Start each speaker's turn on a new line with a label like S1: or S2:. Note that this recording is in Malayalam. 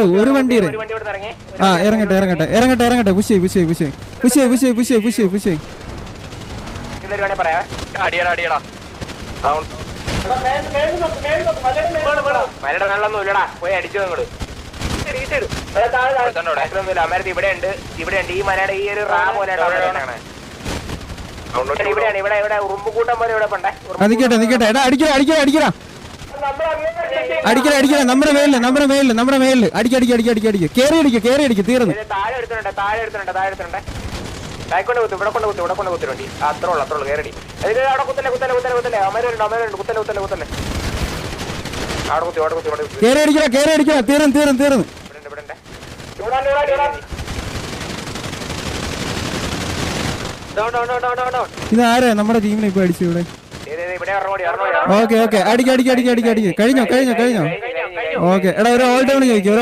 S1: കയറ് ഒരു വണ്ടി ആ ഇറങ്ങട്ടെ ഇറങ്ങട്ടെ ഇറങ്ങട്ടെ ഇറങ്ങട്ടെ push push push push push push push push
S2: മലയുടെ വെള്ളമൊന്നും ഇല്ലടാ പോയി അടിച്ചു നിങ്ങള് അമരത്ത് ഇവിടെ ഉണ്ട് ഈ മലയുടെ ഈ ഒരു റാ പോലെ ഇവിടെയാണ് ഇവിടെ ഇവിടെ ഉറുമ്പുകൂട്ടം പോലെ ഇവിടെ പണ്ടേ
S1: നിക്കട്ടെ നിക്കട്ടെ എടാ അടിക്കടാ അടിക്കടാ അടിക്കടാ അടിക്കടാ അടിക്കടാ നമ്മുടെ മേലില് അടിക്ക കേറി അടിക്ക തീർന്നു
S2: താഴെ എടുത്തിട്ടുണ്ട് താഴെ കൊണ്ട് കുത്തു ഇവിടെ കൊണ്ട് കുത്തിട്ടുണ്ട് അത്രേ ഉള്ളൂ കേരടി അവിടെ കുത്തല്ലേ അമരുണ്ട് കുത്തല്ലേ അവിടെ കുത്തി
S1: കേറി അടിക്കടാ തീർന്നു ഇതാരാ നമ്മുടെ ടീമിനെ ഇപ്പൊ അടിച്ചു ഇവിടെ ഓക്കെ അടിക്ക കഴിഞ്ഞോ ഓക്കെ എടാ ഒരു ഓൾ ഡൗൺ ചോദിക്കും